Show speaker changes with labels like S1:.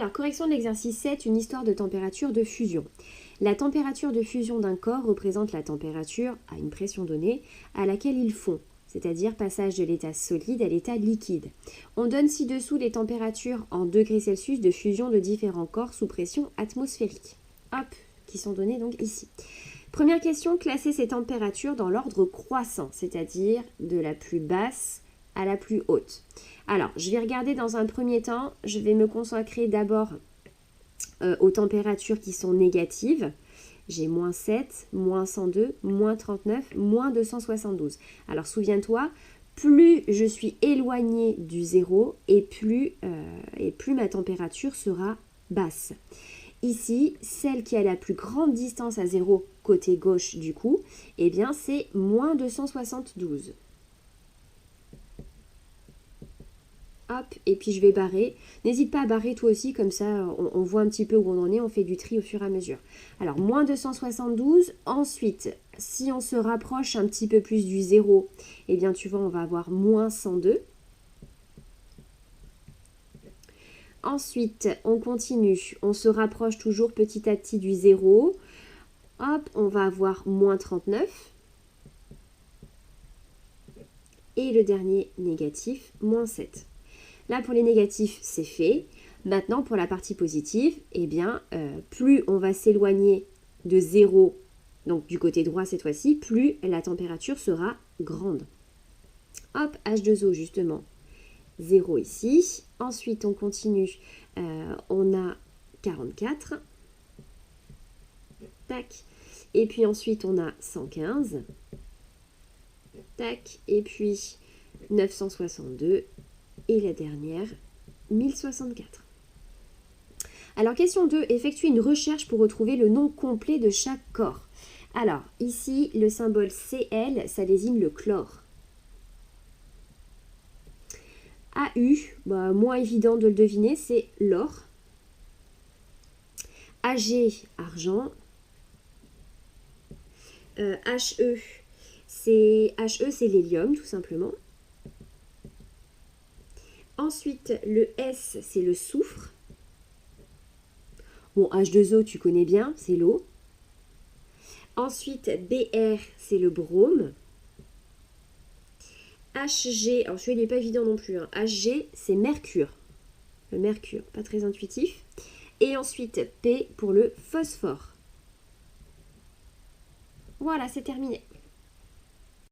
S1: Alors, correction de l'exercice 7, une histoire de température de fusion. La température de fusion d'un corps représente la température, à une pression donnée, à laquelle il fond, c'est-à-dire passage de l'état solide à l'état liquide. On donne ci-dessous les températures en degrés Celsius de fusion de différents corps sous pression atmosphérique. Hop, qui sont données donc ici. Première question, classer ces températures dans l'ordre croissant, c'est-à-dire de la plus basse à la plus haute. Alors, je vais regarder dans un premier temps, je vais me consacrer d'abord aux températures qui sont négatives. J'ai moins 7, moins 102, moins 39, moins 272. Alors souviens-toi, plus je suis éloignée du zéro et plus ma température sera basse. Ici, celle qui a la plus grande distance à zéro côté gauche du coup, eh bien c'est moins 272. Hop, et puis je vais barrer. N'hésite pas à barrer toi aussi, comme ça on voit un petit peu où on en est, on fait du tri au fur et à mesure. Alors, moins 272. Ensuite, si on se rapproche un petit peu plus du zéro, eh bien tu vois, on va avoir moins 102. Ensuite, on continue. On se rapproche toujours petit à petit du zéro. Hop, on va avoir moins 39. Et le dernier négatif, moins 7. Là, pour les négatifs, c'est fait. Maintenant, pour la partie positive, eh bien, plus on va s'éloigner de 0, donc du côté droit cette fois-ci, plus la température sera grande. Hop, H2O justement, 0 ici. Ensuite, on continue. On a 44. Tac. Et puis ensuite, on a 115. Tac. Et puis 962. Et la dernière, 1064. Alors, question 2, effectuer une recherche pour retrouver le nom complet de chaque corps. Alors, ici, le symbole Cl, ça désigne le chlore. AU, moins évident de le deviner, c'est l'or. Ag, argent. He, c'est l'hélium, tout simplement. Ensuite, le S, c'est le soufre. Bon, H2O, tu connais bien, c'est l'eau. Ensuite, Br, c'est le brome. Hg, alors celui-là, il n'est pas évident non plus. Hg, c'est mercure. Le mercure, pas très intuitif. Et ensuite, P pour le phosphore. Voilà, c'est terminé.